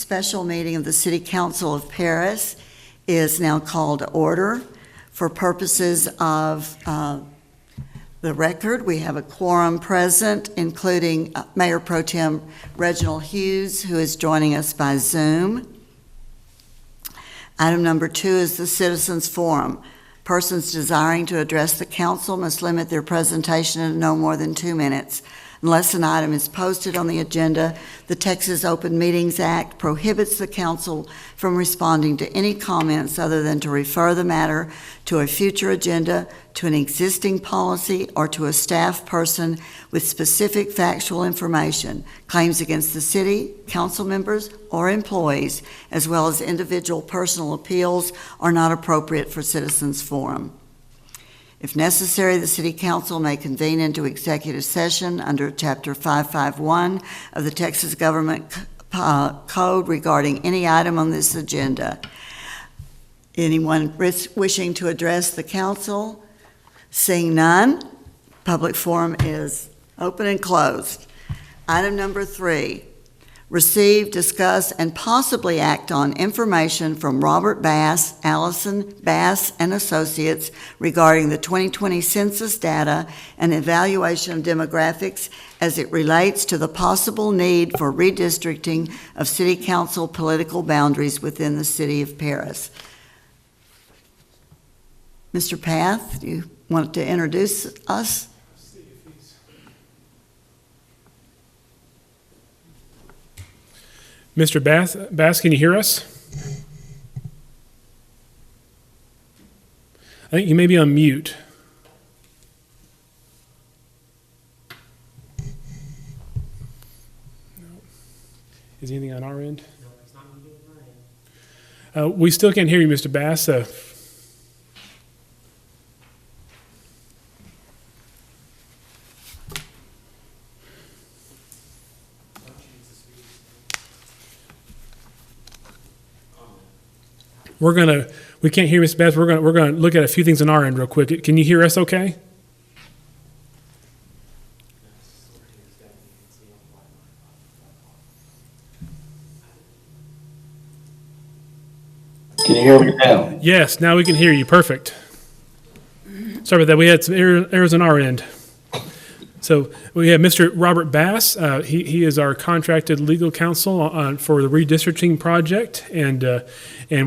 special meeting of the City Council of Paris is now called to order. For purposes of the record, we have a quorum present, including Mayor Pro Tem Reginald Hughes, who is joining us by Zoom. Item number 2 is the Citizens Forum. Persons desiring to address the council must limit their presentation to no more than 2 minutes. Unless an item is posted on the agenda, the Texas Open Meetings Act prohibits the council from responding to any comments other than to refer the matter to a future agenda, to an existing policy, or to a staff person with specific factual information. Claims against the city, council members, or employees, as well as individual personal appeals, are not appropriate for Citizens Forum. If necessary, the City Council may convene into executive session under Chapter 551 of the Texas Government Code regarding any item on this agenda. Anyone wishing to address the council? Seeing none, public forum is open and closed. Item number 3. Receive, discuss, and possibly act on information from Robert Bass, Allison Bass and Associates regarding the 2020 census data and evaluation of demographics as it relates to the possible need for redistricting of city council political boundaries within the city of Paris. Mr. Path, do you want to introduce us? Mr. Bass, can you hear us? I think you may be on mute. No. Is anything on our end? No, it's not on my end. We still can't hear you, Mr. Bass. We can't hear Mr. Bass. We're gonna look at a few things on our end real quick. Can you hear us okay? Can you hear me now? Yes, now we can hear you. Perfect. Sorry about that. We had some errors on our end. So we have Mr. Robert Bass. He is our contracted legal counsel for the redistricting project, and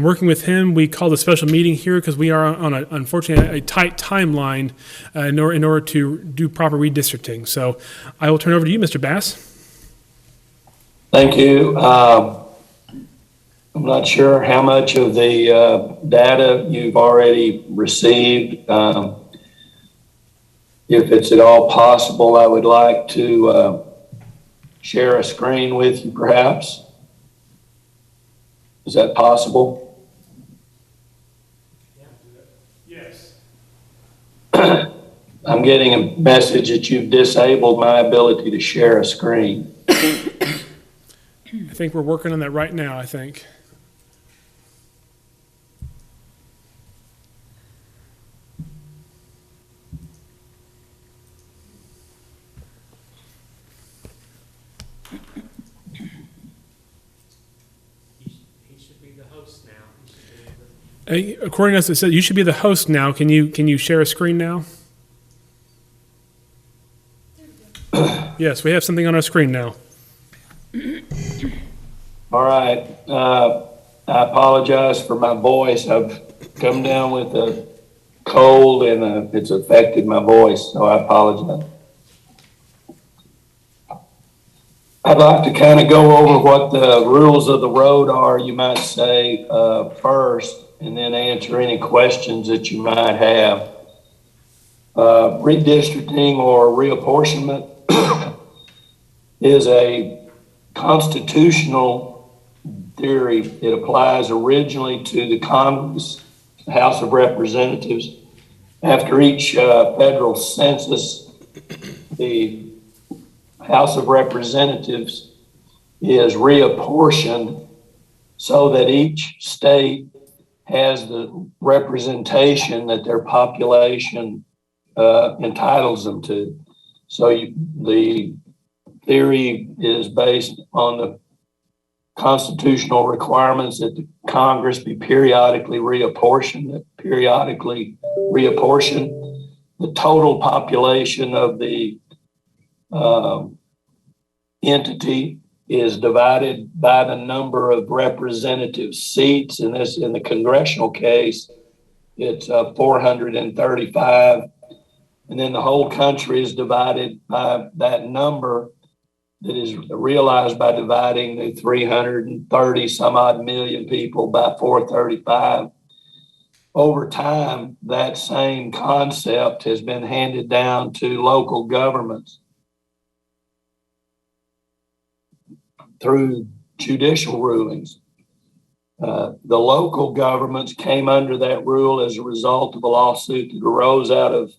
working with him, we called a special meeting here because we are on unfortunately a tight timeline in order to do proper redistricting. So I will turn over to you, Mr. Bass. Thank you. I'm not sure how much of the data you've already received. If it's at all possible, I would like to share a screen with you, perhaps. Is that possible? Yes. I'm getting a message that you've disabled my ability to share a screen. I think we're working on that right now, I think. According to us, it said you should be the host now. Can you share a screen now? Yes, we have something on our screen now. All right. I apologize for my voice. I've come down with a cold and it's affected my voice, so I apologize. I'd like to kind of go over what the rules of the road are, you might say, first, and then answer any questions that you might have. Redistricting or reapportionment is a constitutional theory. It applies originally to the Congress, the House of Representatives. After each federal census, the House of Representatives is reapportioned so that each state has the representation that their population entitles them to. So the theory is based on the constitutional requirements that the Congress be periodically reapportioned. The total population of the entity is divided by the number of representative seats. In the congressional case, it's 435. And then the whole country is divided by that number that is realized by dividing the 330 some odd million people by 435. Over time, that same concept has been handed down to local governments through judicial rulings. The local governments came under that rule as a result of a lawsuit that arose out of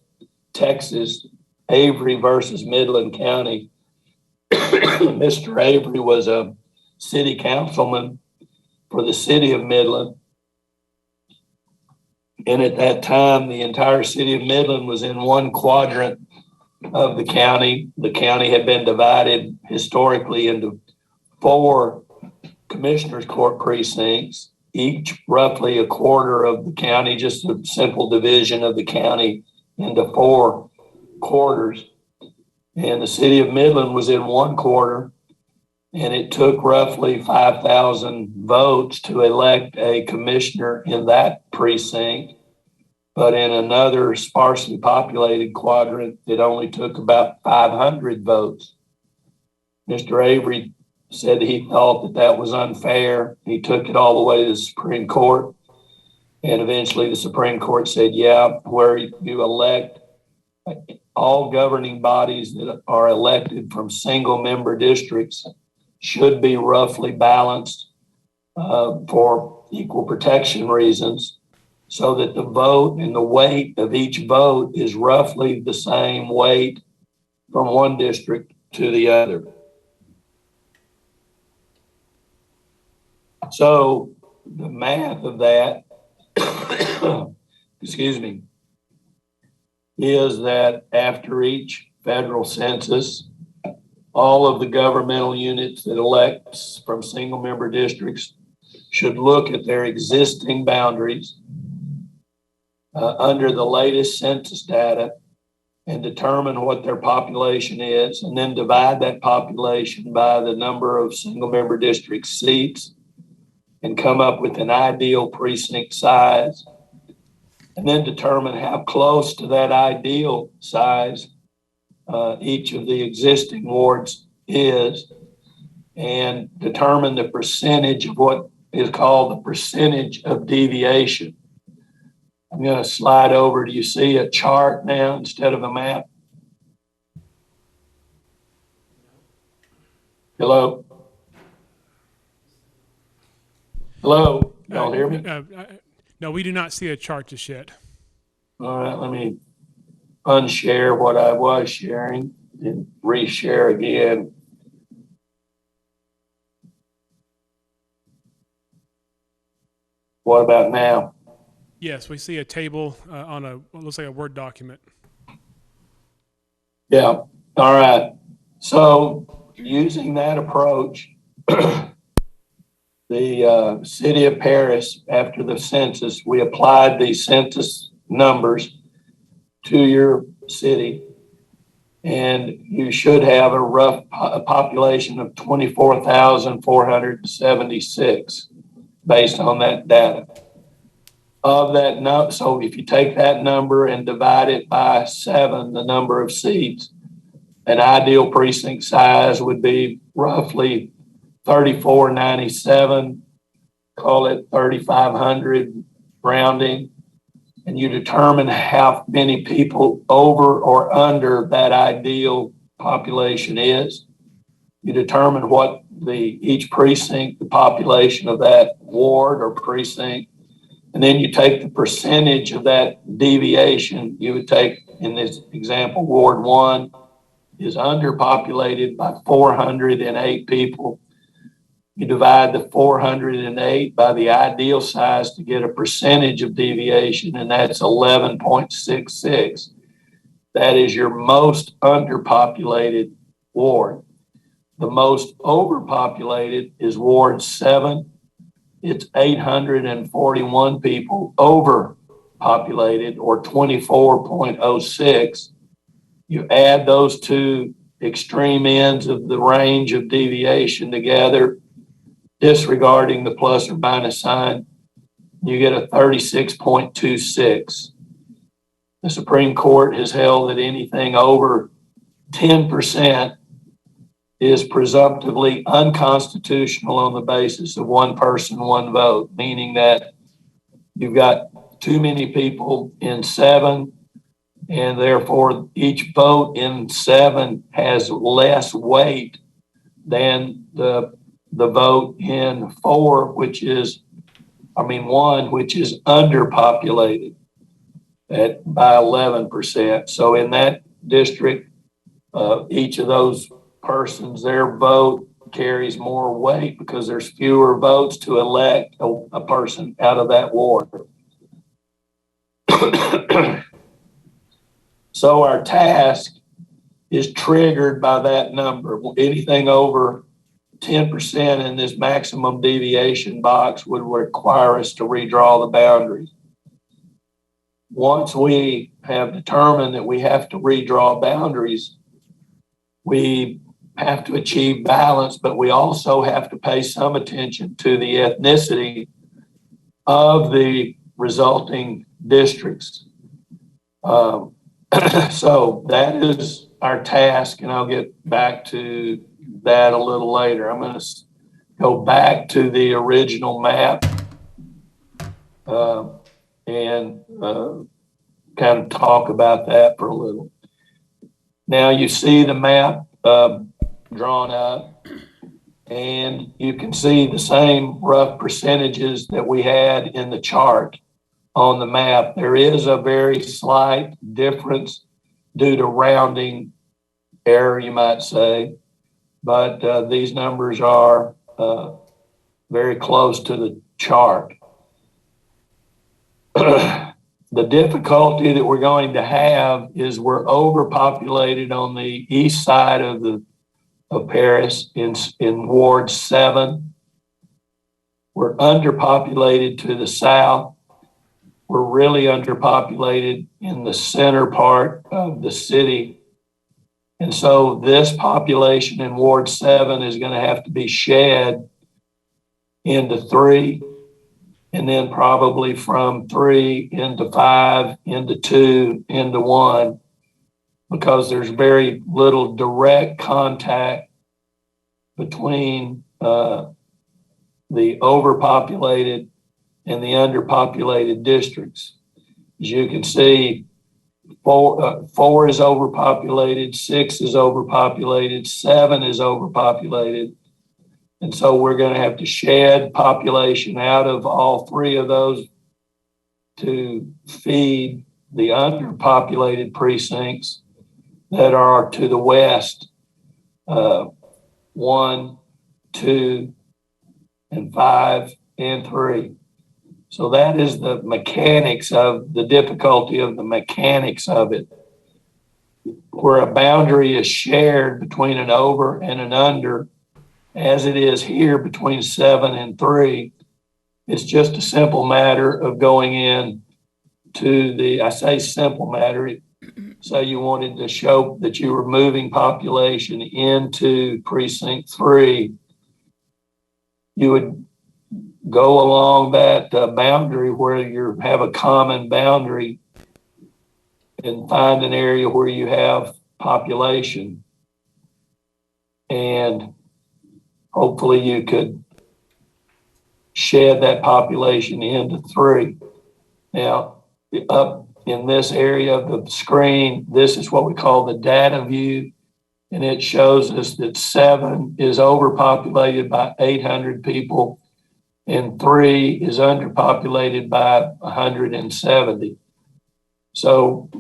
Texas, Avery versus Midland County. Mr. Avery was a city councilman for the city of Midland. And at that time, the entire city of Midland was in one quadrant of the county. The county had been divided historically into 4 commissioners' court precincts, each roughly a quarter of the county, just a simple division of the county into 4 quarters. And the city of Midland was in one quarter, and it took roughly 5,000 votes to elect a commissioner in that precinct. But in another sparsely populated quadrant, it only took about 500 votes. Mr. Avery said he thought that was unfair. He took it all the way to the Supreme Court. And eventually the Supreme Court said, yeah, where you elect all governing bodies that are elected from single member districts should be roughly balanced for equal protection reasons, so that the vote and the weight of each vote is roughly the same weight from one district to the other. So the math of that, excuse me, is that after each federal census, all of the governmental units that elect from single member districts should look at their existing boundaries under the latest census data and determine what their population is, and then divide that population by the number of single member district seats and come up with an ideal precinct size, and then determine how close to that ideal size each of the existing wards is, and determine the percentage of what is called the percentage of deviation. I'm going to slide over. Do you see a chart now instead of a map? Hello? Hello? Y'all hear me? No, we do not see a chart just yet. All right, let me unshare what I was sharing and reshare again. What about now? Yes, we see a table on what looks like a Word document. Yeah, all right. So using that approach, the city of Paris, after the census, we applied the census numbers to your city, and you should have a rough population of 24,476 based on that data. Of that number, so if you take that number and divide it by 7, the number of seats, an ideal precinct size would be roughly 3,497, call it 3,500 rounding, and you determine how many people over or under that ideal population is. You determine what each precinct, the population of that ward or precinct, and then you take the percentage of that deviation. You would take, in this example, Ward 1 is underpopulated by 408 people. You divide the 408 by the ideal size to get a percentage of deviation, and that's 11.66. That is your most underpopulated ward. The most overpopulated is Ward 7. It's 841 people overpopulated, or 24.06. You add those two extreme ends of the range of deviation together, disregarding the plus or minus sign, you get a 36.26. The Supreme Court has held that anything over 10% is presumptively unconstitutional on the basis of one person, one vote, meaning that you've got too many people in 7, and therefore each vote in 7 has less weight than the vote in 1, which is underpopulated by 11%. So in that district, each of those persons, their vote carries more weight because there's fewer votes to elect a person out of that ward. So our task is triggered by that number. Anything over 10% in this maximum deviation box would require us to redraw the boundaries. Once we have determined that we have to redraw boundaries, we have to achieve balance, but we also have to pay some attention to the ethnicity of the resulting districts. So that is our task, and I'll get back to that a little later. I'm going to go back to the original map and kind of talk about that for a little. Now you see the map drawn up, and you can see the same rough percentages that we had in the chart on the map. There is a very slight difference due to rounding error, you might say, but these numbers are very close to the chart. The difficulty that we're going to have is we're overpopulated on the east side of Paris in Ward 7. We're underpopulated to the south. We're really underpopulated in the center part of the city. And so this population in Ward 7 is going to have to be shed into 3, and then probably from 3 into 5, into 2, into 1, because there's very little direct contact between the overpopulated and the underpopulated districts. As you can see, 4 is overpopulated, 6 is overpopulated, 7 is overpopulated. And so we're going to have to shed population out of all 3 of those to feed the underpopulated precincts that are to the west, 1, 2, and 5, and 3. So that is the mechanics of the difficulty of the mechanics of it. Where a boundary is shared between an over and an under, as it is here between 7 and 3, it's just a simple matter of going in to I say simple matter, so you wanted to show that you were moving population into precinct 3, you would go along that boundary where you have a common boundary and find an area where you have population. And hopefully you could shed that population into 3. Now, up in this area of the screen, this is what we call the data view, and it shows us that 7 is overpopulated by 800 people, and 3 is underpopulated by 170. So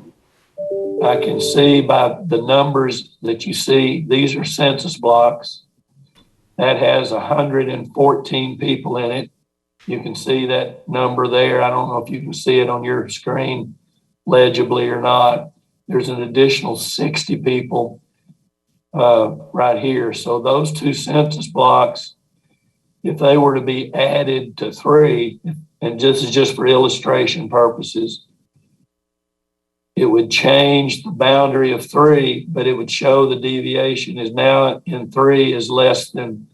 I can see by the numbers that you see, these are census blocks. That has 114 people in it. You can see that number there. I don't know if you can see it on your screen legibly or not. There's an additional 60 people right here. So those two census blocks, if they were to be added to 3, and this is just for illustration purposes, it would change the boundary of 3, but it would show the deviation is now in 3 is less than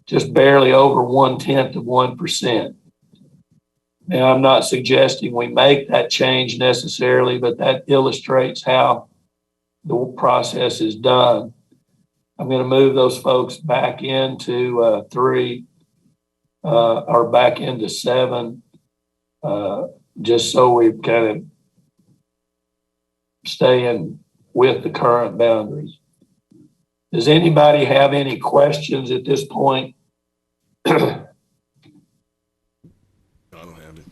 just barely over 0.1%. Now, I'm not suggesting we make that change necessarily, but that illustrates how the process is done. I'm going to move those folks back into 3 or back into 7, just so we kind of staying with the current boundaries. Does anybody have any questions at this point? I don't have it.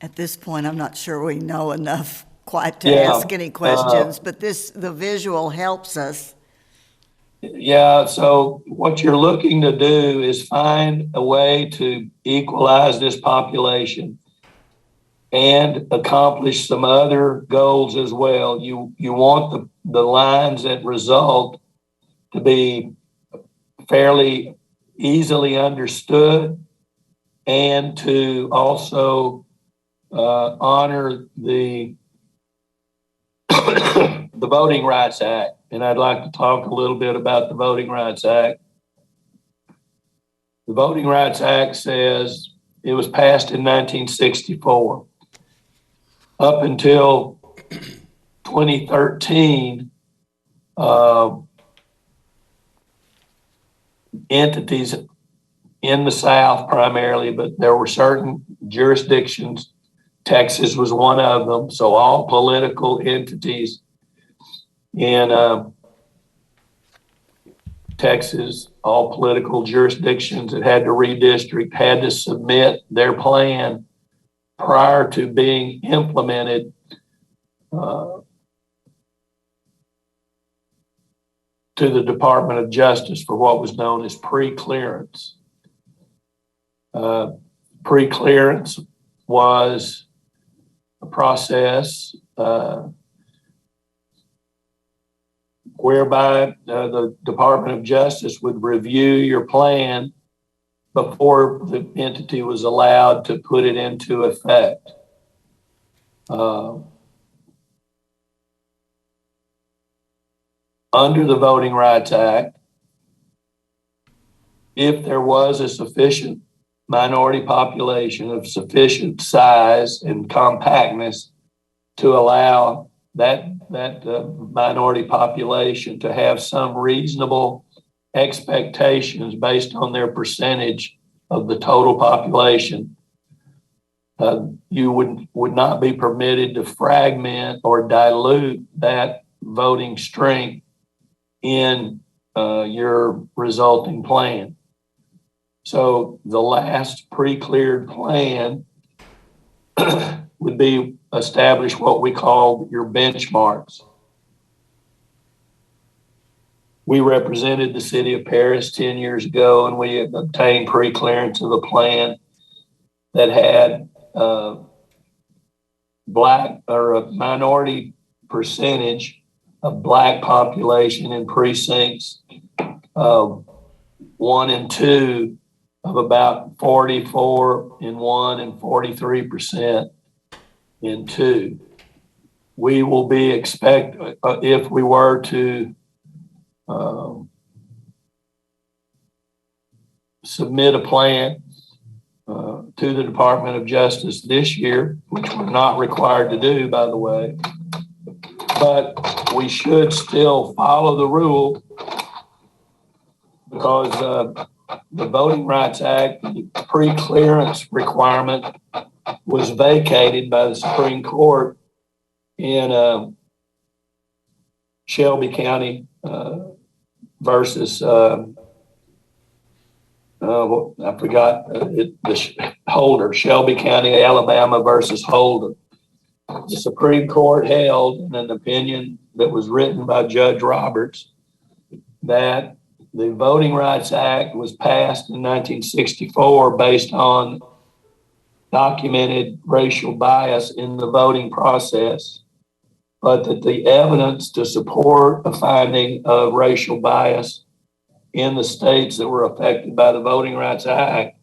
At this point, I'm not sure we know enough quite to Yeah, ask any questions, but the visual helps us. Yeah, so what you're looking to do is find a way to equalize this population and accomplish some other goals as well. You want the lines that result to be fairly easily understood and to also honor the the Voting Rights Act. And I'd like to talk a little bit about the Voting Rights Act. The Voting Rights Act says it was passed in 1964. Up until 2013, entities in the South primarily, but there were certain jurisdictions. Texas was one of them. So all political entities in Texas, all political jurisdictions that had to redistrict had to submit their plan prior to being implemented to the Department of Justice for what was known as pre-clearance. Pre-clearance was a process whereby the Department of Justice would review your plan before the entity was allowed to put it into effect. Under the Voting Rights Act, if there was a sufficient minority population of sufficient size and compactness to allow that minority population to have some reasonable expectations based on their percentage of the total population, you would not be permitted to fragment or dilute that voting strength in your resulting plan. So the last pre-cleared plan would be establish what we call your benchmarks. We represented the city of Paris 10 years ago, and we obtained pre-clearance of a plan that had Black or a minority percentage of Black population in precincts 1 and 2 of about 44 in 1 and 43% in 2. We will be if we were to submit a plan to the Department of Justice this year, which we're not required to do, by the way, but we should still follow the rule because the Voting Rights Act, the pre-clearance requirement was vacated by the Supreme Court in Shelby County versus I forgot Holder, Shelby County, Alabama versus Holder. The Supreme Court held in an opinion that was written by Judge Roberts that the Voting Rights Act was passed in 1964 based on documented racial bias in the voting process. but that the evidence to support a finding of racial bias in the states that were affected by the Voting Rights Act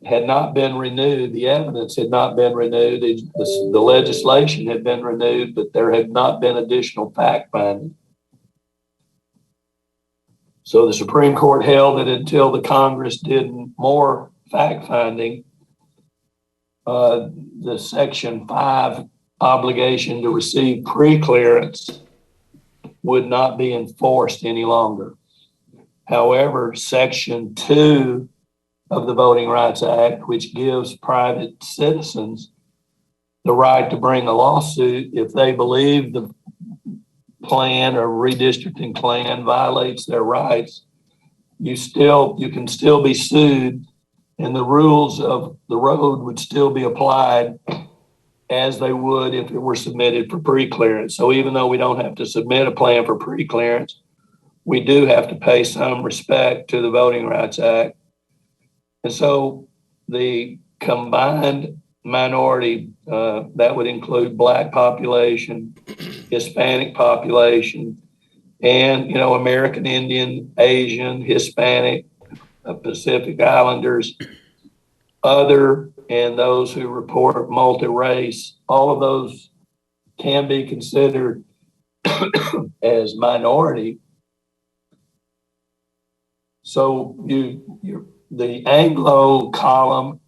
had not been renewed. The evidence had not been renewed. The legislation had been renewed, but there had not been additional fact finding. So the Supreme Court held that until the Congress did more fact finding, the Section 5 obligation to receive pre-clearance would not be enforced any longer. However, Section 2 of the Voting Rights Act, which gives private citizens the right to bring a lawsuit if they believe the plan or redistricting plan violates their rights, you can still be sued, and the rules of the road would still be applied as they would if it were submitted for pre-clearance. So even though we don't have to submit a plan for pre-clearance, we do have to pay some respect to the Voting Rights Act. And so the combined minority, that would include Black population, Hispanic population, and, American Indian, Asian, Hispanic, Pacific Islanders, other, and those who report multi-race, all of those can be considered as minority. So the Anglo column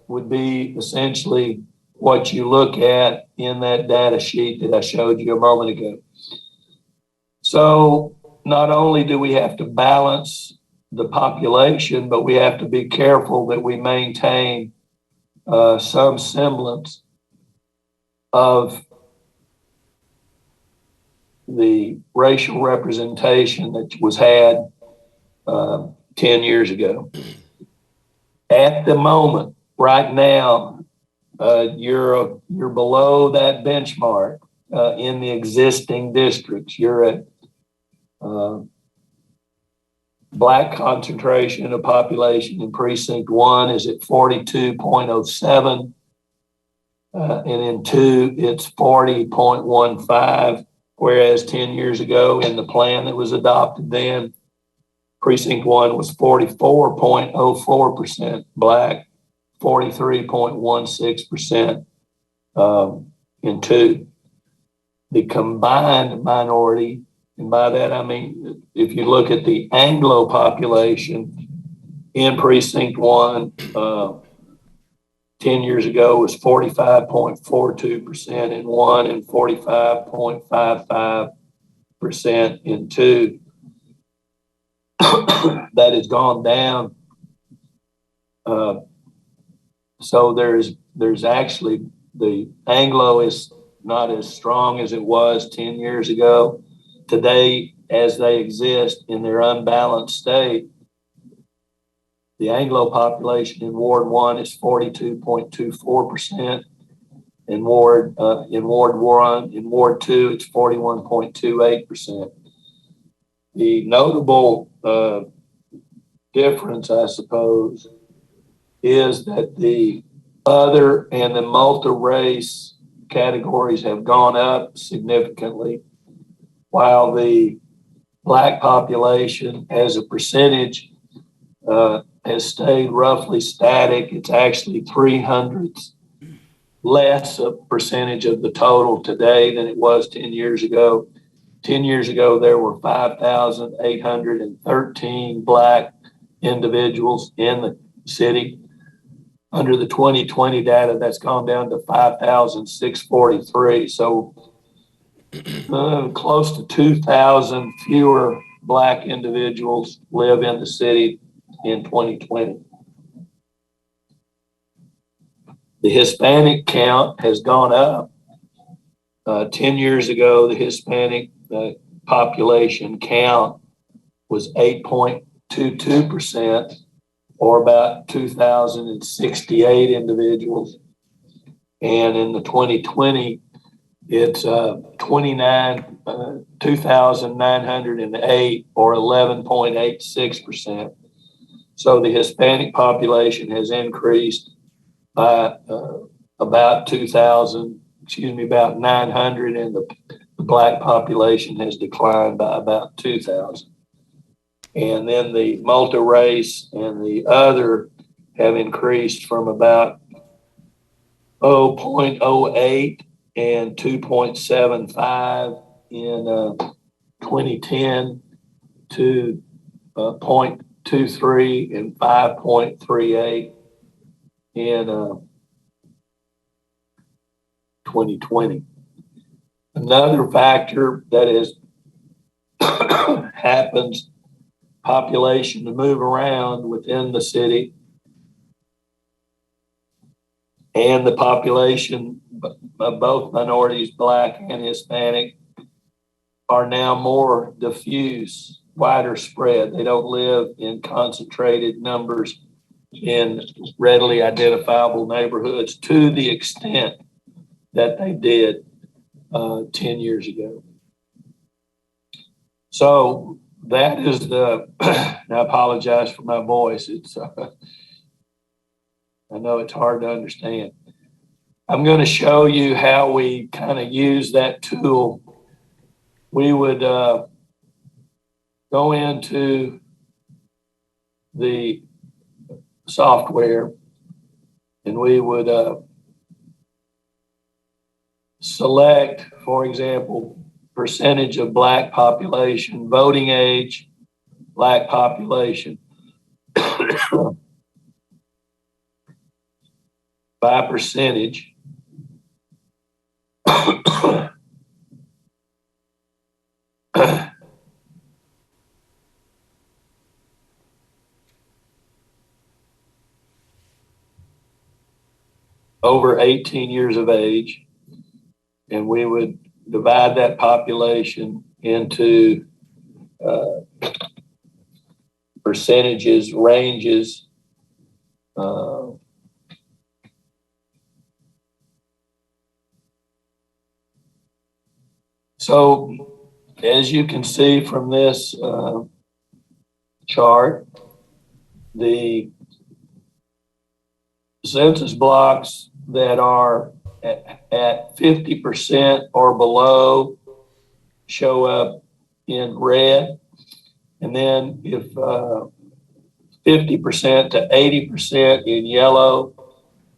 would be essentially what you look at in that data sheet that I showed you a moment ago. So not only do we have to balance the population, but we have to be careful that we maintain some semblance of the racial representation that was had 10 years ago. At the moment, right now, you're below that benchmark in the existing districts. You're at Black concentration of population in precinct 1 is at 42.07, and in 2 it's 40.15, whereas 10 years ago in the plan that was adopted then, precinct 1 was 44.04% Black, 43.16% in 2. The combined minority, and by that I mean, if you look at the Anglo population in precinct 1, 10 years ago was 45.42% in 1 and 45.55% in 2. That has gone down. So there's actually, the Anglo is not as strong as it was 10 years ago. Today, as they exist in their unbalanced state, the Anglo population in Ward 1 is 42.24%. In Ward 1, in Ward 2, it's 41.28%. The notable difference, I suppose, is that the other and the multi-race categories have gone up significantly, while the Black population as a percentage has stayed roughly static. It's actually 300ths less a percentage of the total today than it was 10 years ago. 10 years ago, there were 5,813 Black individuals in the city. Under the 2020 data, that's gone down to 5,643. So close to 2,000 fewer Black individuals live in the city in 2020. The Hispanic count has gone up. 10 years ago, the Hispanic population count was 8.22%, or about 2,068 individuals. And in the 2020, it's 2,908, or 11.86%. So the Hispanic population has increased by about 2,000 about 900, and the black population has declined by about 2,000. And then the multi-race and the other have increased from about 0.08 and 2.75 in 2010 to 0.23 and 5.38 in 2020. Another factor that is happens, population to move around within the city, and the population of both minorities, Black and Hispanic, are now more diffuse, wider spread. They don't live in concentrated numbers in readily identifiable neighborhoods to the extent that they did 10 years ago. So that is the, and I apologize for my voice. It's, I know it's hard to understand. I'm going to show you how we kind of use that tool. We would go into the software and we would select, for example, percentage of Black population, voting age, Black population. By percentage. Over 18 years of age, and we would divide that population into percentages, ranges, so as you can see from this chart, the census blocks that are at 50% or below show up in red. And then if 50% to 80% in yellow,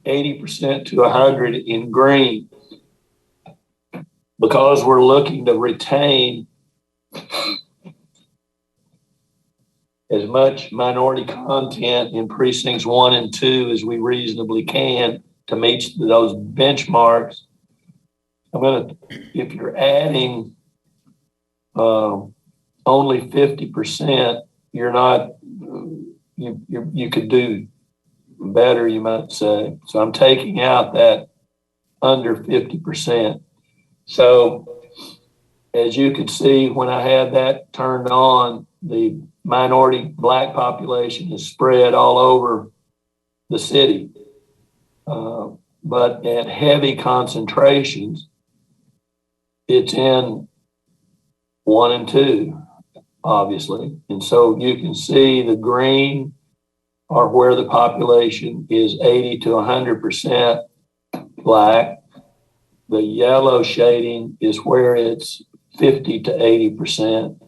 80% to 100 in green. Because we're looking to retain as much minority content in precincts 1 and 2 as we reasonably can to meet those benchmarks. If you're adding only 50%, you're not, you could do better, you might say. So I'm taking out that under 50%. So as you can see, when I had that turned on, the minority Black population is spread all over the city, but at heavy concentrations, it's in 1 and 2, obviously. And so you can see the green are where the population is 80 to 100% Black. The yellow shading is where it's 50 to 80%.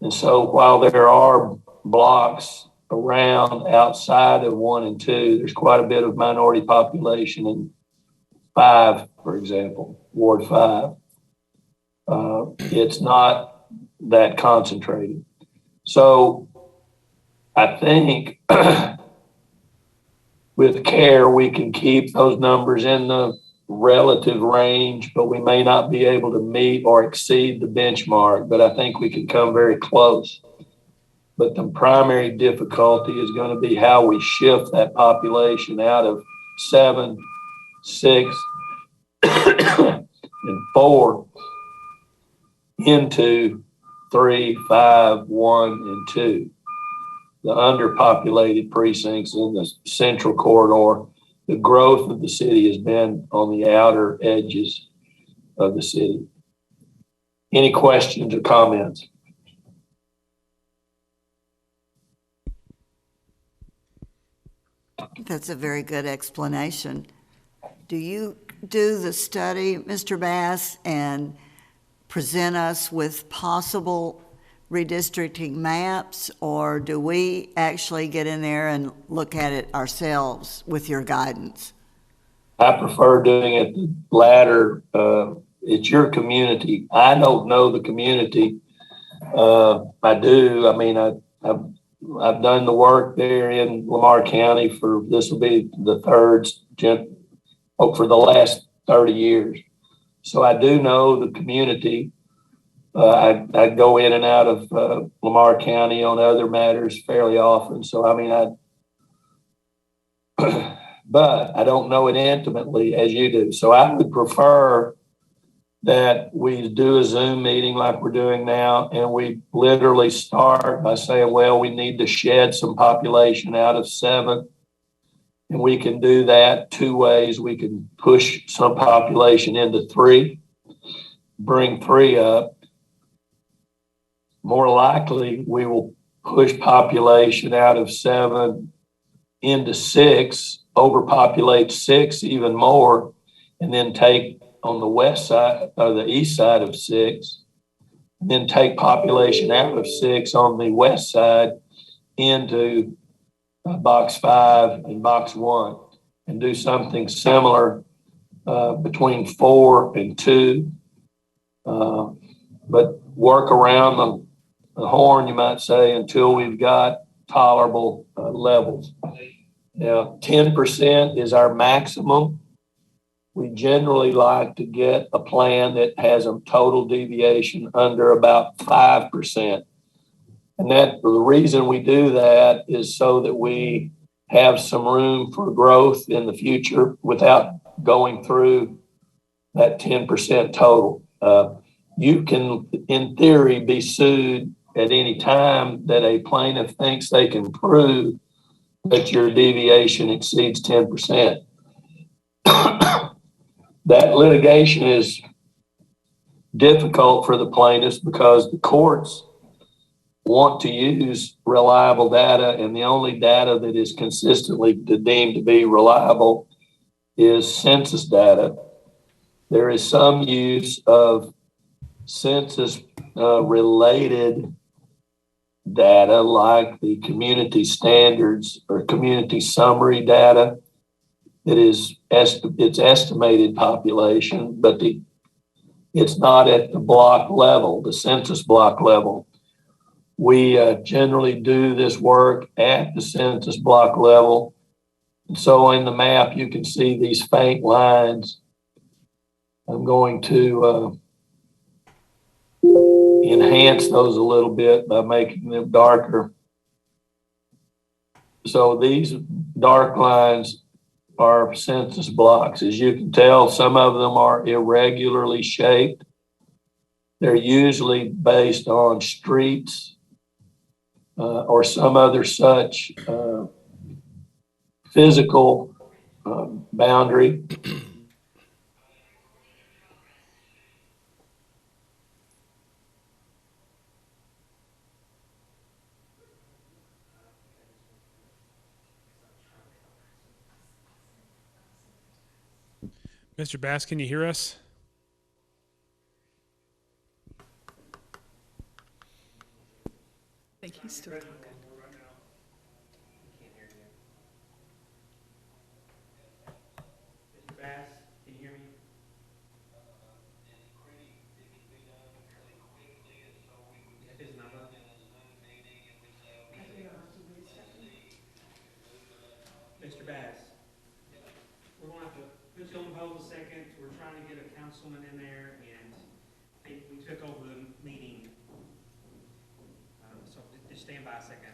And so while there are blocks around outside of 1 and 2, there's quite a bit of minority population in 5, for example, Ward 5. It's not that concentrated. So I think with care, we can keep those numbers in the relative range, but we may not be able to meet or exceed the benchmark, but I think we can come very close. But the primary difficulty is going to be how we shift that population out of 7, 6, and 4 into 3, 5, 1, and 2. The underpopulated precincts in the central corridor. The growth of the city has been on the outer edges of the city. Any questions or comments? That's a very good explanation. Do you do the study, Mr. Bass, and present us with possible redistricting maps, or do we actually get in there and look at it ourselves with your guidance? I prefer doing it the latter. It's your community. I don't know the community. I do. I mean, I've done the work there in Lamar County for, this will be the third, for the last 30 years. So I do know the community. I go in and out of Lamar County on other matters fairly often. So, I mean, but I don't know it intimately as you do. So I would prefer that we do a Zoom meeting like we're doing now, and we literally start by saying, well, we need to shed some population out of 7. And we can do that 2 ways. We can push some population into 3, bring 3 up. More likely, we will push population out of 7 into 6, overpopulate 6 even more, and then take on the west side or the east side of 6, and then take population out of 6 on the west side into box 5 and box 1, and do something similar between 4 and 2, but work around the horn, you might say, until we've got tolerable levels. Now, 10% is our maximum. We generally like to get a plan that has a total deviation under about 5%. And that the reason we do that is so that we have some room for growth in the future without going through that 10% total. You can, in theory, be sued at any time that a plaintiff thinks they can prove that your deviation exceeds 10%. That litigation is difficult for the plaintiffs because the courts want to use reliable data, and the only data that is consistently deemed to be reliable is census data. There is some use of census related data like the community standards or community summary data that is it's estimated population, but it's not at the block level, the census block level. We generally do this work at the census block level. And so in the map, you can see these faint lines. I'm going to enhance those a little bit by making them darker. So these dark lines are census blocks. As you can tell, some of them are irregularly shaped. They're usually based on streets or some other such physical boundary. Mr. Bass, can you hear us? I think he's still talking. Mr. Bass, can you hear me? His number. Mr. Bass, we're gonna have to put you on hold a second. We're trying to get a councilman in there, and we took over the meeting. So just stand by a second.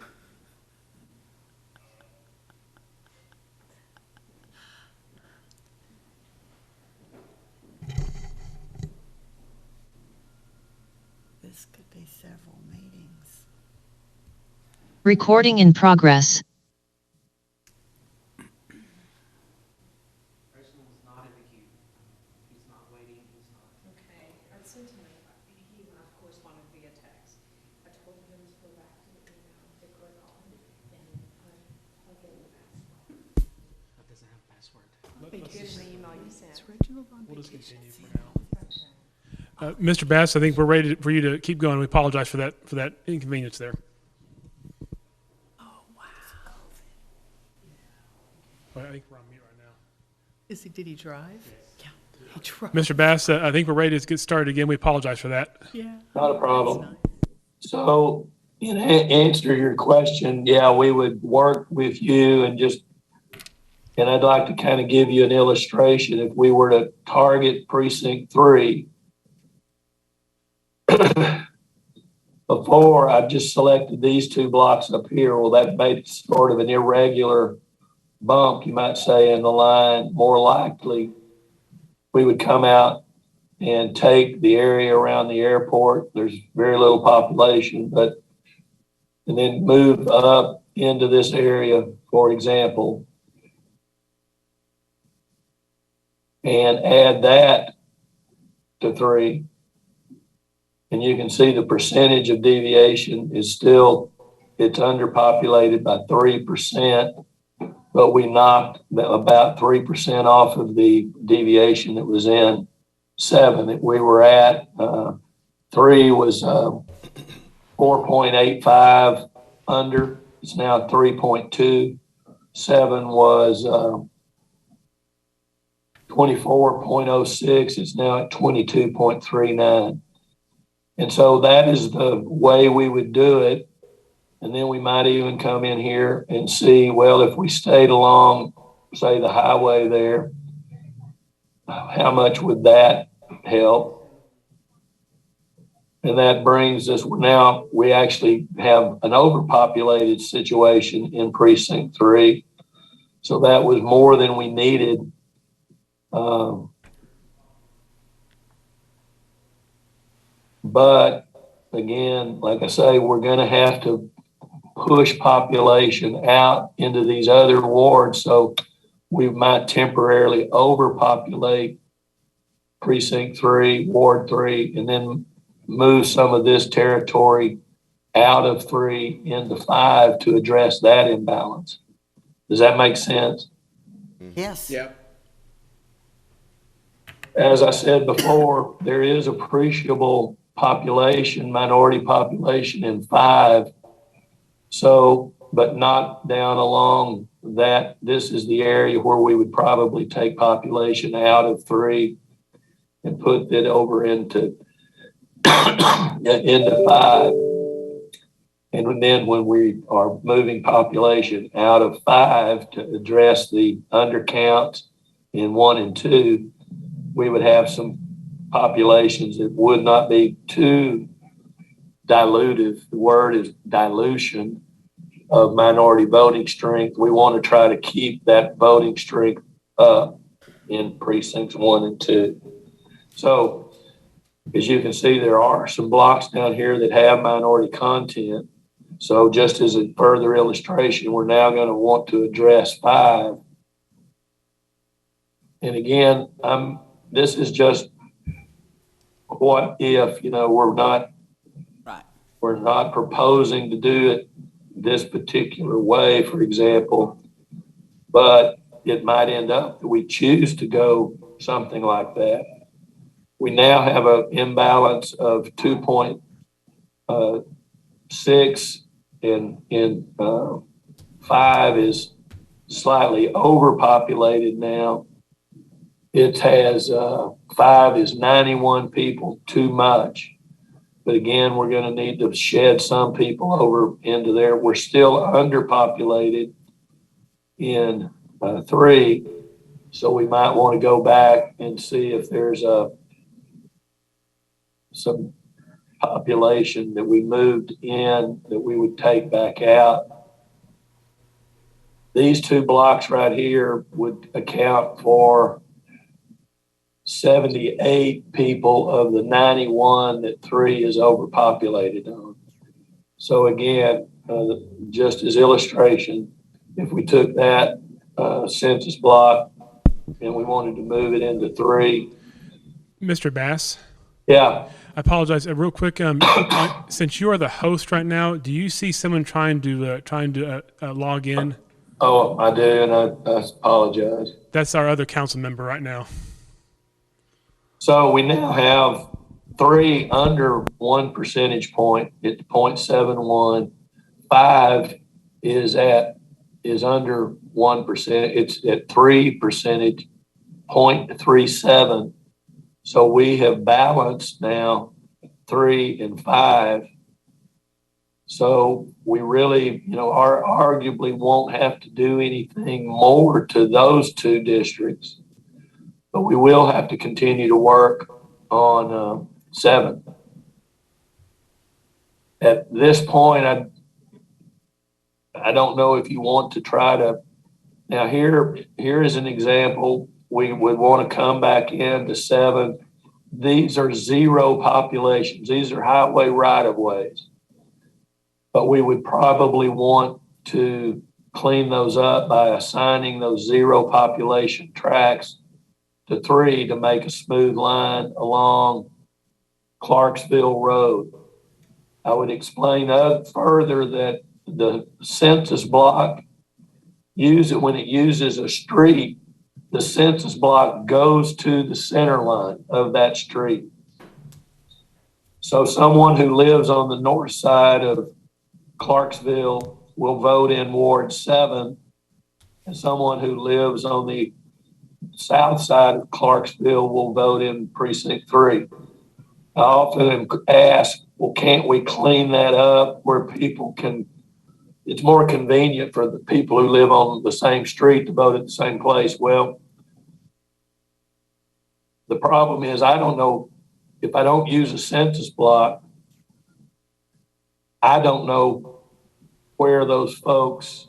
This could be several meetings. Recording in progress. Person was not in the queue. He's not waiting, he's not. Okay, I sent him, he of course wanted via text. I told him to go back to the email, to click on, and I'll get the password. That doesn't have a password. They did in the email you sent. We'll just continue for now. Mr. Bass, I think we're ready for you to keep going. We apologize for that inconvenience there. Well, I think we're on mute right now. Did he drive? Yeah. He drove. Mr. Bass, I think we're ready to get started again. We apologize for that. Yeah. Not a problem. So, in answer to your question, yeah, we would work with you and I'd like to kind of give you an illustration. If we were to target precinct 3, before I've just selected these 2 blocks up here, well, that made it sort of an irregular bump, you might say, in the line. More likely, we would come out and take the area around the airport. There's very little population, and then move up into this area, for example, and add that to 3. And you can see the percentage of deviation is still, it's underpopulated by 3%, but we knocked about 3% off of the deviation that was in 7 that we were at. 3 was 4.85 under. It's now 3.2. 7 was 24.06. It's now at 22.39. And so that is the way we would do it. And then we might even come in here and see, well, if we stayed along, say, the highway there, how much would that help? And that brings us, now we actually have an overpopulated situation in precinct 3. So that was more than we needed. But again, like I say, we're going to have to push population out into these other wards. So we might temporarily overpopulate precinct 3, ward 3, and then move some of this territory out of 3 into 5 to address that imbalance. Does that make sense? Yes. Yep. As I said before, there is appreciable population, minority population in 5. So, but not down along that. This is the area where we would probably take population out of 3 and put it over into 5. And then when we are moving population out of 5 to address the undercounts in 1 and 2, we would have some populations that would not be too dilutive. The word is dilution of minority voting strength. We want to try to keep that voting strength up in precincts 1 and 2. So as you can see, there are some blocks down here that have minority content. So just as a further illustration, we're now going to want to address 5. And again, this is just what if, we're not proposing to do it this particular way, for example, but it might end up that we choose to go something like that. We now have an imbalance of 2.6 and 5 is slightly overpopulated now. It has 5 is 91 people too much. But again, we're going to need to shed some people over into there. We're still underpopulated in 3. So we might want to go back and see if there's some population that we moved in that we would take back out. These 2 blocks right here would account for 78 people of the 91 that 3 is overpopulated on. So again, just as illustration, if we took that census block and we wanted to move it into 3. Mr. Bass? Yeah. I apologize. Real quick, since you are the host right now, do you see someone trying to log in? Oh, I do, and I apologize. That's our other council member right now. So we now have 3 under 1 percentage point at 0.71. 5 is under 1%. It's at 3 percentage, 0.37. So we have balanced now 3 and 5. So we really, arguably won't have to do anything more to those 2 districts, but we will have to continue to work on 7. At this point, I don't know if you want to try to, now here is an example. We would want to come back into 7. These are 0 populations. These are highway right-of-ways. But we would probably want to clean those up by assigning those 0 population tracks to 3 to make a smooth line along Clarksville Road. I would explain further that the census block when it uses a street, the census block goes to the center line of that street. So someone who lives on the north side of Clarksville will vote in Ward 7, and someone who lives on the south side of Clarksville will vote in Precinct 3. I often ask, well, can't we clean that up where people can, it's more convenient for the people who live on the same street to vote at the same place. Well, the problem is I don't know, if I don't use a census block, I don't know where those folks,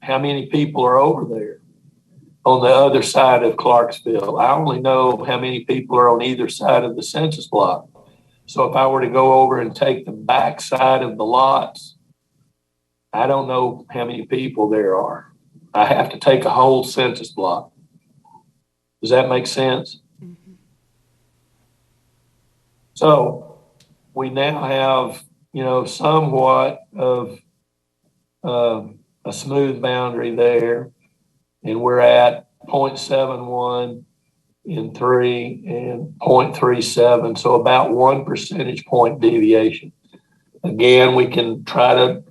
how many people are over there on the other side of Clarksville. I only know how many people are on either side of the census block. So if I were to go over and take the back side of the lots, I don't know how many people there are. I have to take a whole census block. Does that make sense? Mm-hmm. So we now have, somewhat of a smooth boundary there, and we're at 0.71 in 3 and 0.37, so about 1 percentage point deviation. Again, we can try to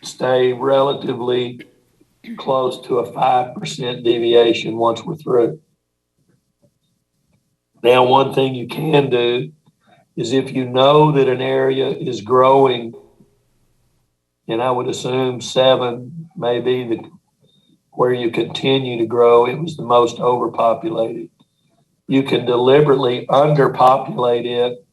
stay relatively close to a 5% deviation once we're through. Now, one thing you can do is if you know that an area is growing, and I would assume 7 may be where you continue to grow, it was the most overpopulated. You can deliberately underpopulate it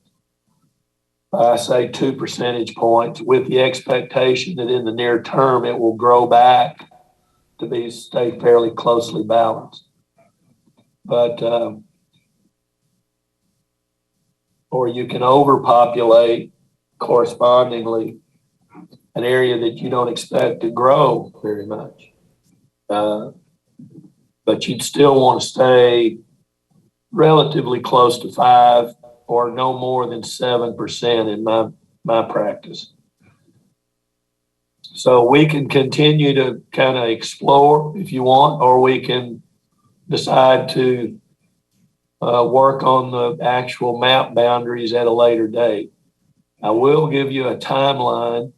by, say, 2 percentage points with the expectation that in the near term it will grow back to stay fairly closely balanced. But or you can overpopulate correspondingly an area that you don't expect to grow very much. But you'd still want to stay relatively close to 5 or no more than 7% in my practice. So we can continue to kind of explore if you want, or we can decide to work on the actual map boundaries at a later date. I will give you a timeline.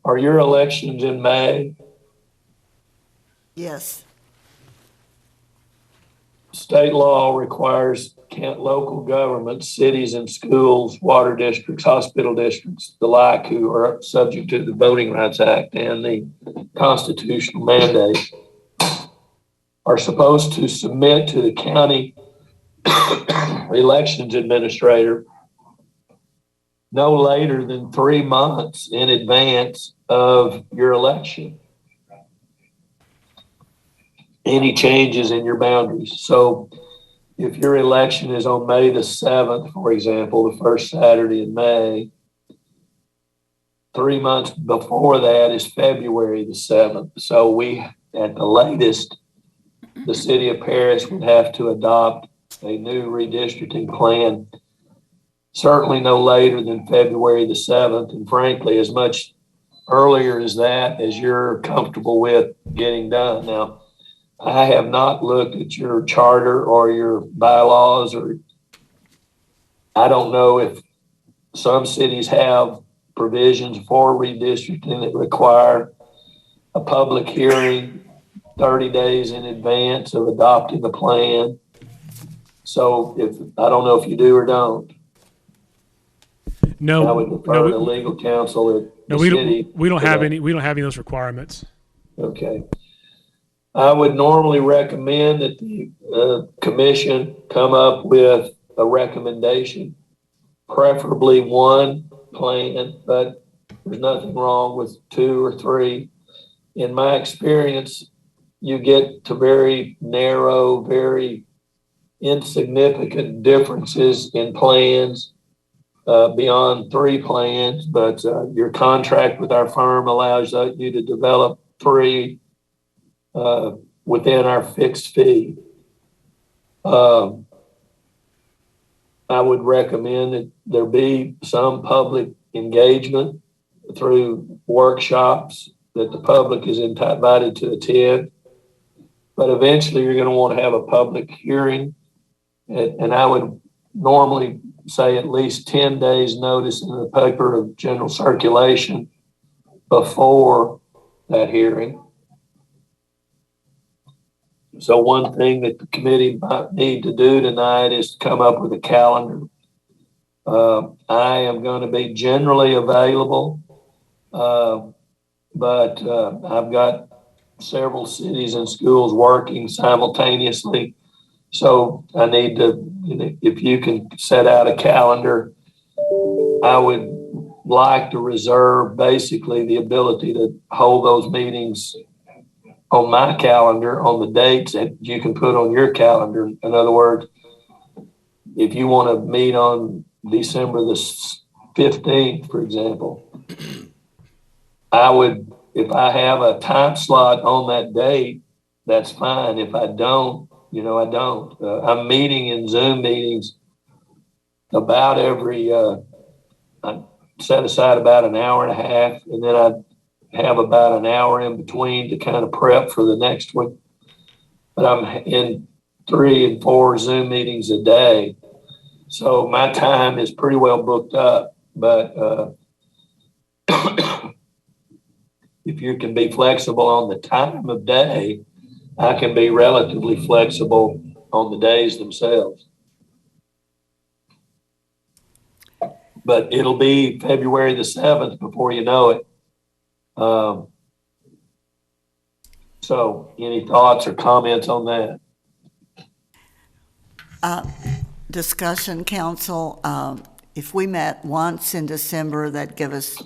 Are your elections in May? Yes. State law requires local governments, cities and schools, water districts, hospital districts, the like, who are subject to the Voting Rights Act and the constitutional mandate, are supposed to submit to the county elections administrator no later than 3 months in advance of your election any changes in your boundaries. So if your election is on May the 7th, for example, the first Saturday in May, 3 months before that is February the 7th. So we, at the latest, the city of Paris would have to adopt a new redistricting plan, certainly no later than February the 7th. And frankly, as much earlier as that, as you're comfortable with getting done. Now, I have not looked at your charter or your bylaws, or I don't know if some cities have provisions for redistricting that require a public hearing 30 days in advance of adopting the plan. So I don't know if you do or don't. I No, would no, defer to legal counsel at no, the city. we don't for have that. any, we don't have any of those requirements. Okay. I would normally recommend that the commission come up with a recommendation, preferably one plan, but there's nothing wrong with two or three. In my experience, you get to very narrow, very insignificant differences in plans beyond three plans, but your contract with our firm allows you to develop three within our fixed fee. I would recommend that there be some public engagement through workshops that the public is invited to attend. But eventually you're going to want to have a public hearing. And I would normally say at least 10 days notice in the paper of general circulation before that hearing. So one thing that the committee might need to do tonight is to come up with a calendar. I am going to be generally available, but I've got several cities and schools working simultaneously. So I need to, if you can set out a calendar, I would like to reserve basically the ability to hold those meetings on my calendar on the dates that you can put on your calendar. In other words, if you want to meet on December the 15th, for example, I would, if I have a time slot on that date, that's fine. If I don't, I don't. I'm meeting in Zoom meetings about every, I set aside about an hour and a half, and then I have about an hour in between to kind of prep for the next one. But I'm in 3 and 4 Zoom meetings a day. So my time is pretty well booked up. But if you can be flexible on the time of day, I can be relatively flexible on the days themselves. But it'll be February the 7th before you know it. So any thoughts or comments on that? Discussion, council, if we met once in December, that'd give us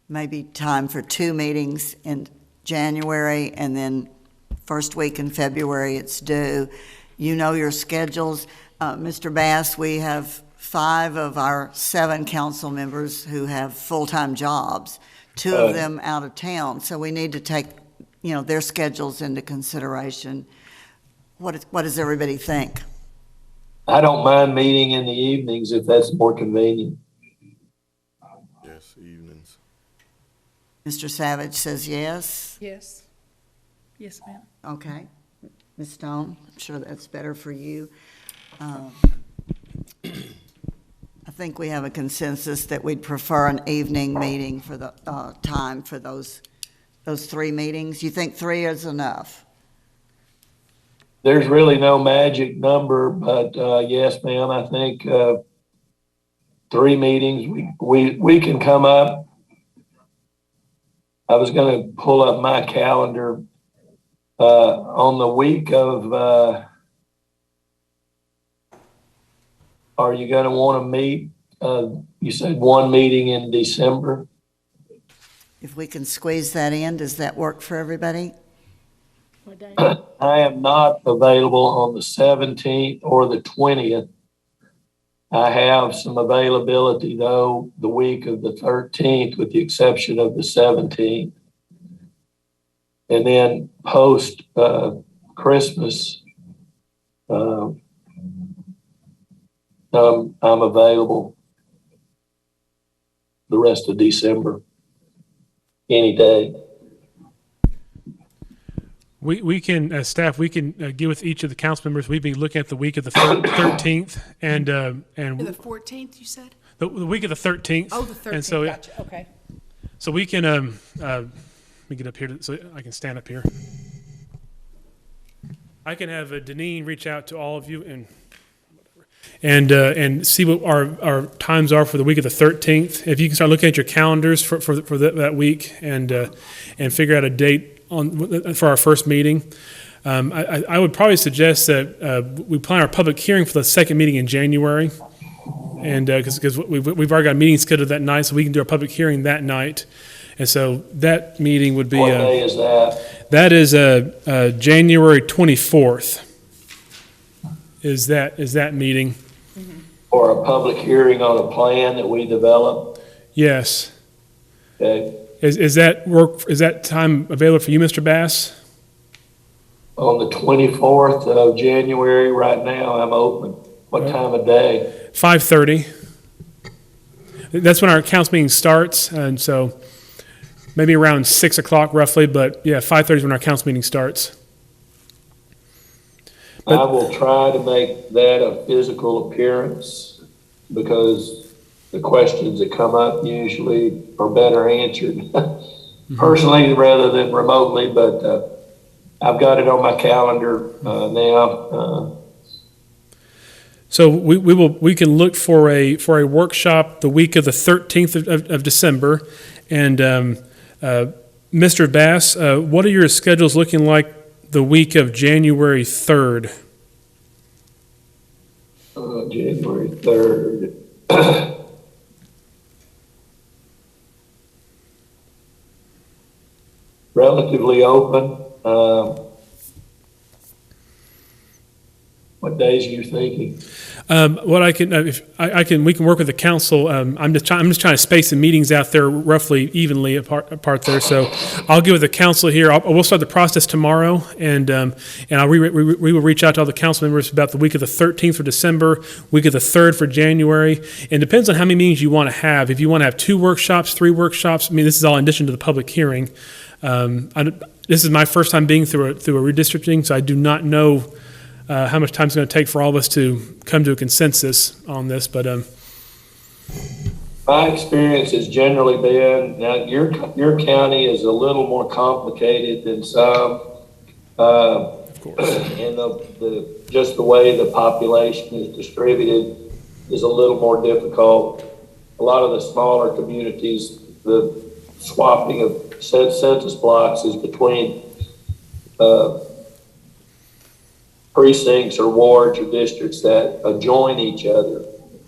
maybe time for 2 meetings in January, and then first week in February it's due. You know your schedules. Mr. Bass, we have 5 of our 7 council members who have full-time jobs, 2 of them out of town, so we need to take, their schedules into consideration. What does everybody think? I don't mind meeting in the evenings if that's more convenient. Yes, evenings. Mr. Savage says yes. Yes. Yes, ma'am. Okay. Ms. Stone, I'm sure that's better for you. I think we have a consensus that we'd prefer an evening meeting for the time for those 3 meetings. You think 3 is enough? There's really no magic number, but yes, ma'am, I think 3 meetings, we can come up. I was going to pull up my calendar on the week of, are you going to want to meet? You said 1 meeting in December. If we can squeeze that in, does that work for everybody? What day? I am not available on the 17th or the 20th. I have some availability, though, the week of the 13th, with the exception of the 17th. And then post Christmas, I'm available the rest of December. any day. We can, as staff, we can get with each of the council members. We'd be looking at the week of the 13th and The the 14th, you said? week of the 13th. Oh, the And 13th, so, gotcha, okay. so we can, let me get up here so I can stand up here. I can have Deneen reach out to all of you and see what our times are for the week of the 13th. If you can start looking at your calendars for that week and figure out a date for our first meeting. I would probably suggest that we plan our public hearing for the second meeting in January. And because we've already got a meeting scheduled that night, so we can do our public hearing that night. And so that meeting would be. What day is that? That is January 24th. Is that meeting? For a public hearing on a plan that we develop? Yes. Okay. Is that time available for you, Mr. Bass? On the 24th of January, right now, I'm open. What time of day? 5:30. That's when our council meeting starts, and so maybe around 6 o'clock roughly, but yeah, 5:30 is when our council meeting starts. I will try to make that a physical appearance because the questions that come up usually are better answered personally rather than remotely, but I've got it on my calendar now. So we can look for a workshop the week of the 13th of December, and Mr. Bass, what are your schedules looking like the week of January 3rd? January 3rd. Relatively open. What days are you thinking? What I can, we can work with the council. I'm just trying to space the meetings out there roughly evenly apart there. So I'll get with the council here. We'll start the process tomorrow, and we will reach out to all the council members about the week of the 13th for December, week of the 3rd for January. And it depends on how many meetings you want to have. If you want to have 2 workshops, 3 workshops, I mean, this is all in addition to the public hearing. This is my first time being through a redistricting, so I do not know how much time it's going to take for all of us to come to a consensus on this, but my experience has generally been, now your county is a little more complicated than some. of course. And just the way the population is distributed is a little more difficult. A lot of the smaller communities, the swapping of census blocks is between precincts or wards or districts that adjoin each other.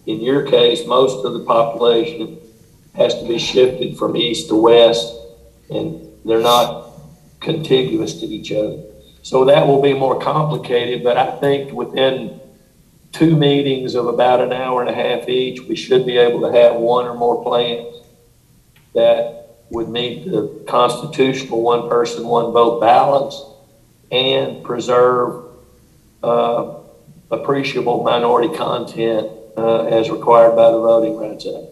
In your case, most of the population has to be shifted from east to west, and they're not contiguous to each other. So that will be more complicated, but I think within 2 meetings of about an hour and a half each, we should be able to have 1 or more plans that would meet the constitutional 1 person, 1 vote balance and preserve appreciable minority content as required by the Voting Rights Act.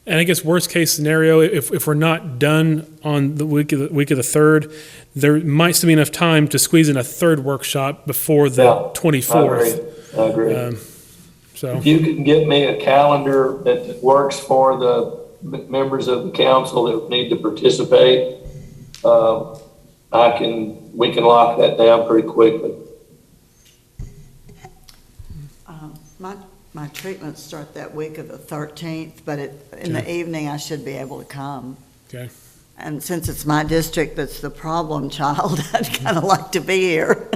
And I guess worst case scenario, if we're not done on the week of the 3rd, there might still be enough time to squeeze in a 3rd workshop before the 24th. I agree. So If you can get me a calendar that works for the members of the council that need to participate, we can lock that down pretty quickly. My treatments start that week of the 13th, but in the evening, I should be able to come. okay. And since it's my district that's the problem child, I'd kind of like to be here.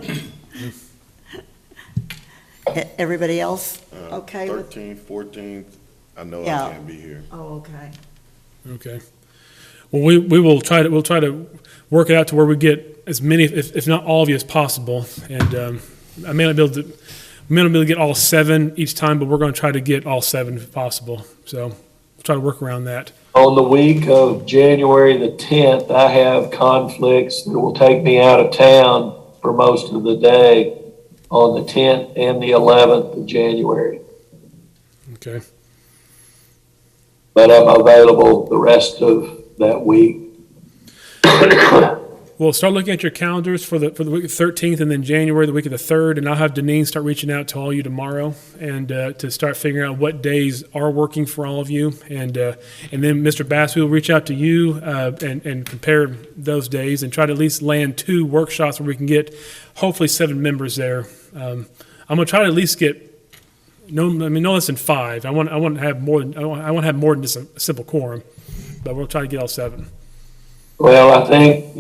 Everybody else okay with? 13th, 14th, I know Yeah. I can't be here. Oh, okay. Okay. Well, we'll try to work it out to where we get as many, if not all of you as possible. And I may not be able to get all 7 each time, but we're going to try to get all 7 if possible. So we'll try to work around that. On the week of January the 10th, I have conflicts that will take me out of town for most of the day on the 10th and the 11th of January. Okay. But I'm available the rest of that week. Well, start looking at your calendars for the week of the 13th, and then January, the week of the 3rd, and I'll have Deneen start reaching out to all you tomorrow, and to start figuring out what days are working for all of you, and then Mr. Bass, we will reach out to you and compare those days, and try to at least land 2 workshops where we can get hopefully 7 members there. I'm going to try to at least get no less than 5. I want to have more than just a simple quorum, but we'll try to get all 7. Well, I think,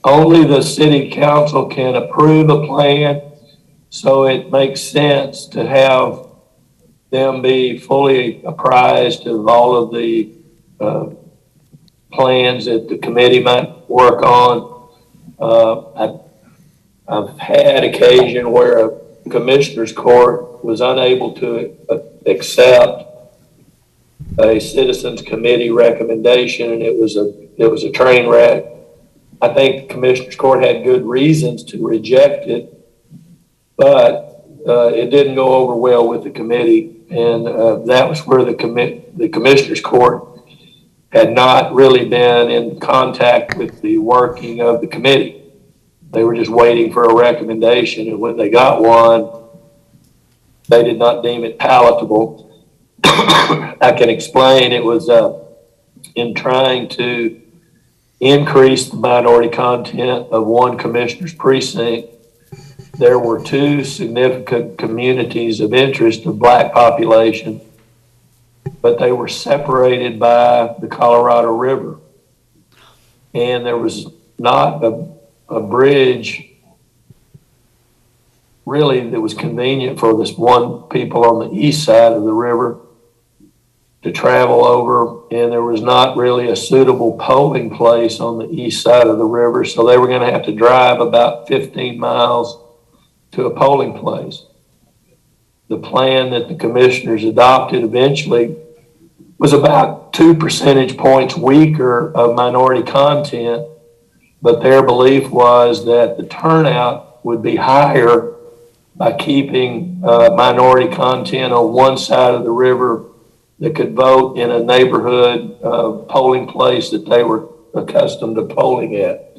only the city council can approve a plan, so it makes sense to have them be fully apprised of all of the plans that the committee might work on. I've had occasion where a commissioner's court was unable to accept a citizens committee recommendation, and it was a train wreck. I think the commissioner's court had good reasons to reject it, but it didn't go over well with the committee, and that was where the commissioner's court had not really been in contact with the working of the committee. They were just waiting for a recommendation, and when they got one, they did not deem it palatable. I can explain it was in trying to increase the minority content of one commissioner's precinct. There were 2 significant communities of interest of Black population, but they were separated by the Colorado River. And there was not a bridge really that was convenient for this one people on the east side of the river to travel over, and there was not really a suitable polling place on the east side of the river, so they were going to have to drive about 15 miles to a polling place. The plan that the commissioners adopted eventually was about 2 percentage points weaker of minority content, but their belief was that the turnout would be higher by keeping minority content on one side of the river that could vote in a neighborhood polling place that they were accustomed to polling at.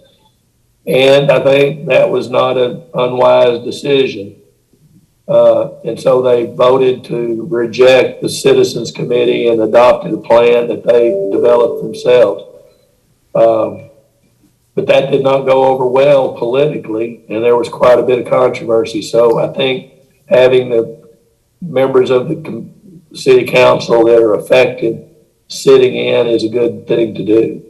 And I think that was not an unwise decision. And so they voted to reject the Citizens Committee and adopted a plan that they developed themselves. But that did not go over well politically, and there was quite a bit of controversy. So I think having the members of the city council that are affected sitting in is a good thing to do.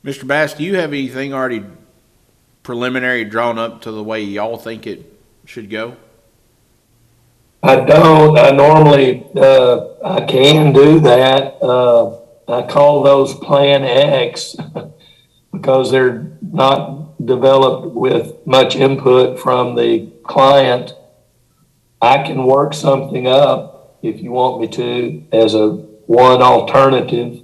Mr. Bass, do you have anything already preliminary drawn up to the way y'all think it should go? I don't. I normally, I can do that. I call those Plan X because they're not developed with much input from the client. I can work something up if you want me to as one alternative,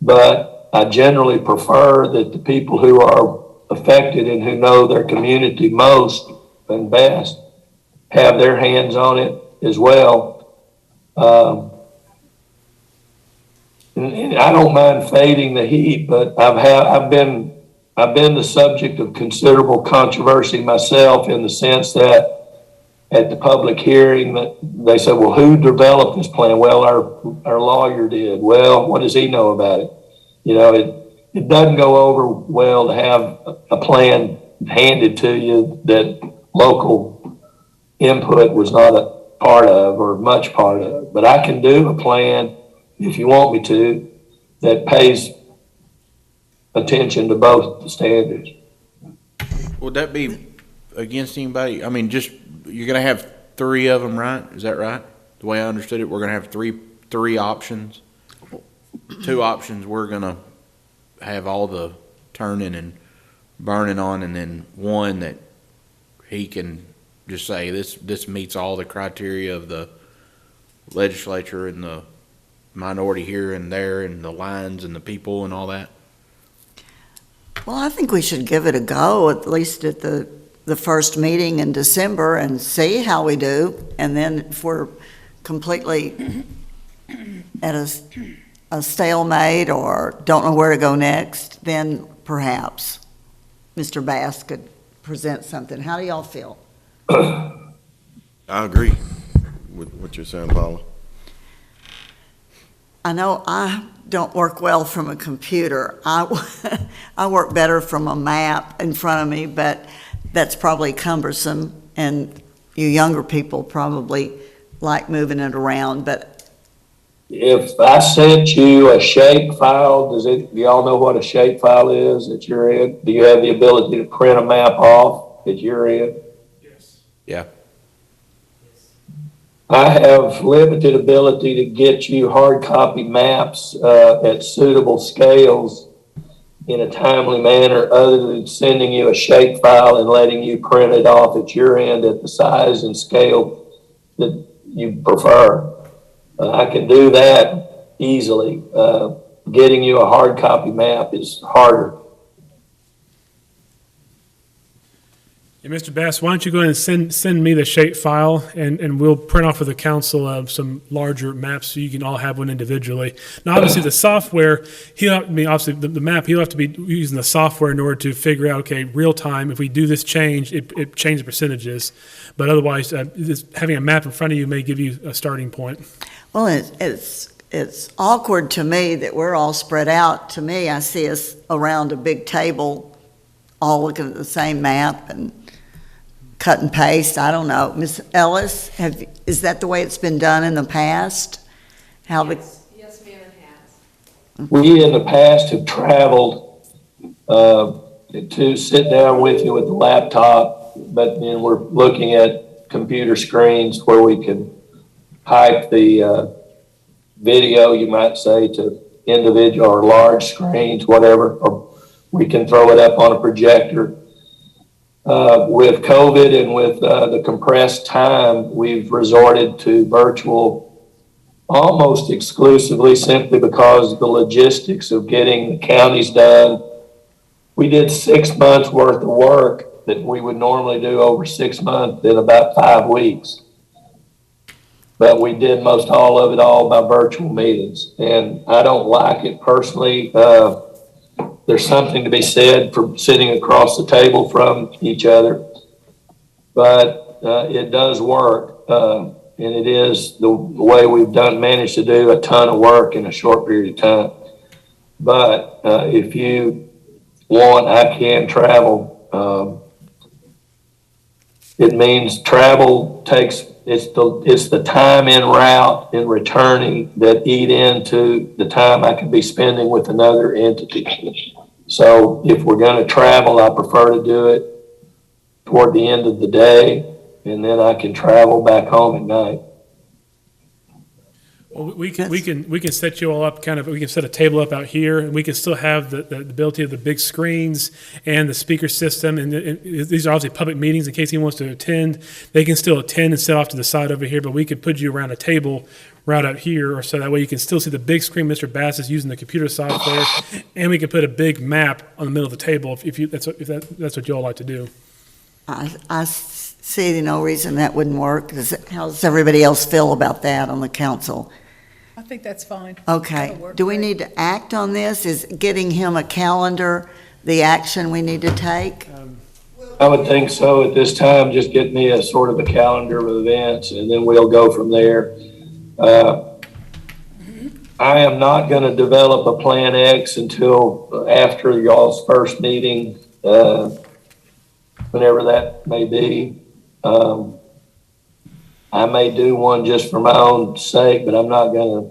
but I generally prefer that the people who are affected and who know their community most and best have their hands on it as well. And I don't mind fading the heat, but I've been the subject of considerable controversy myself, in the sense that at the public hearing that they said, well, who developed this plan? Well, our lawyer did. Well, what does he know about it? It doesn't go over well to have a plan handed to you that local input was not a part of or much part of. But I can do a plan, if you want me to, that pays attention to both the standards. Would that be against anybody? I mean, just, you're going to have 3 of them, right? Is that right? The way I understood it, we're going to have three options. 2 options we're going to have all the turning and burning on, and then one that he can just say this meets all the criteria of the legislature and the minority here and there and the lines and the people and all that. Well, I think we should give it a go, at least at the first meeting in December, and see how we do. And then if we're completely at a a stalemate or don't know where to go next, then perhaps Mr. Bass could present something. How do y'all feel? I agree with what you're saying, Paula. I know I don't work well from a computer. I work better from a map in front of me, but that's probably cumbersome, and you younger people probably like moving it around, but If I sent you a shape file, do y'all know what a shape file is at your end? Do you have the ability to print a map off at your end? Yes. Yeah. I have limited ability to get you hard copy maps at suitable scales in a timely manner, other than sending you a shape file and letting you print it off at your end at the size and scale that you prefer. I can do that easily. Getting you a hard copy map is harder. Yeah, Mr. Bass, why don't you go ahead and send me the shape file, and we'll print off for the council some larger maps so you can all have one individually. Now, obviously, the software, obviously, the map, he'll have to be using the software in order to figure out, okay, real time, if we do this change, it changes percentages. But otherwise, just having a map in front of you may give you a starting point. well, it's awkward to me that we're all spread out. To me, I see us around a big table, all looking at the same map and cut and paste. I don't know. Ms. Ellis, is that the way it's been done in the past? Yes, ma'am, it has. We in the past have traveled to sit down with you with the laptop, but then we're looking at computer screens where we can pipe the video, you might say, to individual or large screens, whatever, or we can throw it up on a projector. With COVID and with the compressed time, we've resorted to virtual almost exclusively, simply because of the logistics of getting the counties done. We did 6 months worth of work that we would normally do over 6 months in about 5 weeks. But we did most all of it all by virtual meetings, and I don't like it personally. There's something to be said for sitting across the table from each other, but it does work, and it is the way we've managed to do a ton of work in a short period of time. But if you want, I can travel. It means travel takes, it's the time en route and returning that eat into the time I could be spending with another entity. So if we're going to travel, I prefer to do it toward the end of the day, and then I can travel back home at night. Well, we can set you all up we can set a table up out here, and we can still have the ability of the big screens and the speaker system. And these are obviously public meetings in case anyone wants to attend. They can still attend and sit off to the side over here, but we could put you around a table right out here, or so that way you can still see the big screen Mr. Bass is using the computer software, and we can put a big map on the middle of the table if that's what you all like to do. I see no reason that wouldn't work. How does everybody else feel about that on the council? I think that's fine. Okay. That'll work Do we great. need to act on this? Is getting him a calendar the action we need to take? I would think so at this time. Just get me a sort of a calendar of events, and then we'll go from there. I am not going to develop a Plan X until after y'all's first meeting, whenever that may be. I may do one just for my own sake, but I'm not going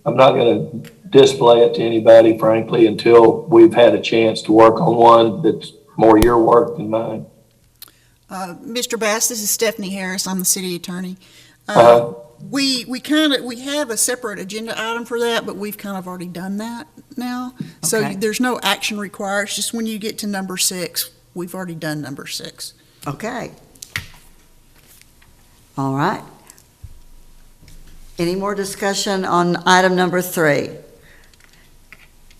to display it to anybody, frankly, until we've had a chance to work on one that's more your work than mine. Mr. Bass, this is Stephanie Harris. I'm the city attorney. We have a separate agenda item for that, but we've kind of already done that now. So Okay. there's no action required. It's just when you get to number 6, we've already done number 6. Okay. All right. Any more discussion on item number 3?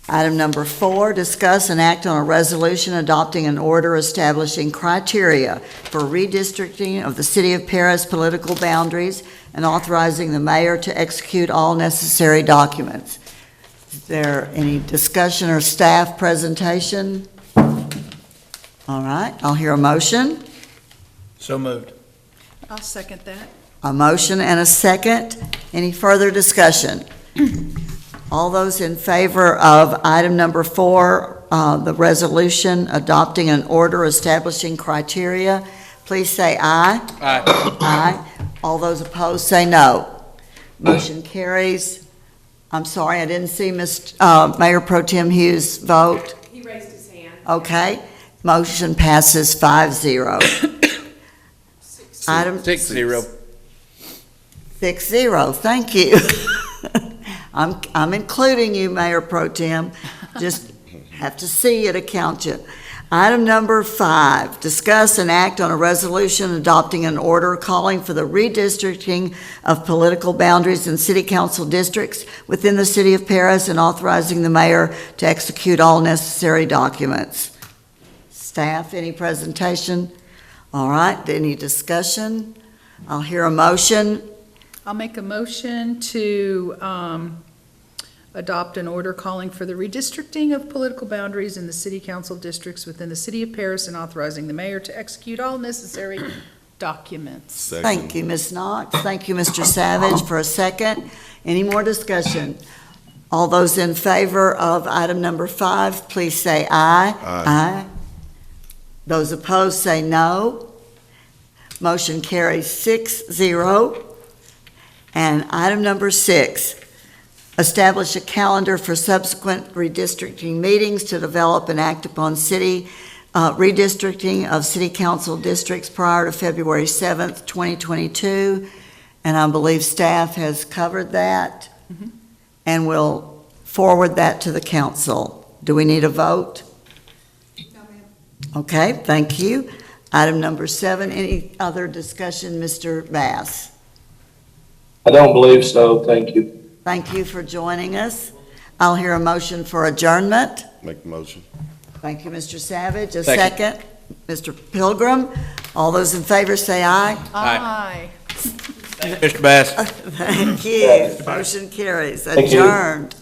Item number 4, discuss and act on a resolution adopting an order establishing criteria for redistricting of the City of Paris political boundaries and authorizing the mayor to execute all necessary documents. Is there any discussion or staff presentation? All right, I'll hear a motion. So moved. I'll second that. A motion and a second. Any further discussion? All those in favor of item number 4, the resolution adopting an order establishing criteria, please say aye. Aye. Aye. All those opposed, say no. Motion carries. I'm sorry, I didn't see Mayor Pro Tem Hughes vote. He raised his hand. Okay. Motion passes 5-0. Item 6-0. 6-0, thank you. I'm including you, Mayor Pro Tem. Just have to see you to count you. Item number 5, discuss and act on a resolution adopting an order calling for the redistricting of political boundaries in city council districts within the city of Paris and authorizing the mayor to execute all necessary documents. Staff, any presentation? All right, any discussion? I'll hear a motion. I'll make a motion to adopt an order calling for the redistricting of political boundaries in the city council districts within the city of Paris and authorizing the mayor to execute all necessary documents. Second. Thank you, Ms. Knox. Thank you, Mr. Savage, for a second. Any more discussion? All those in favor of item number 5, please say aye. Aye. Those opposed, say no. Motion carries 6-0. And item number 6, establish a calendar for subsequent redistricting meetings to develop and act upon city redistricting of city council districts prior to February 7th, 2022. And I believe staff has covered that. And will forward that to the council. Do we need a vote? No, ma'am. Okay, thank you. Item number 7, any other discussion, Mr. Bass? I don't believe so, thank you. Thank you for joining us. I'll hear a motion for adjournment. Make the motion. Thank you, Mr. Savage. A Second. second. Mr. Pilgrim. All those in favor say aye. Aye. Mr. Bass. Thank you. Motion carries. Thank you. Adjourned.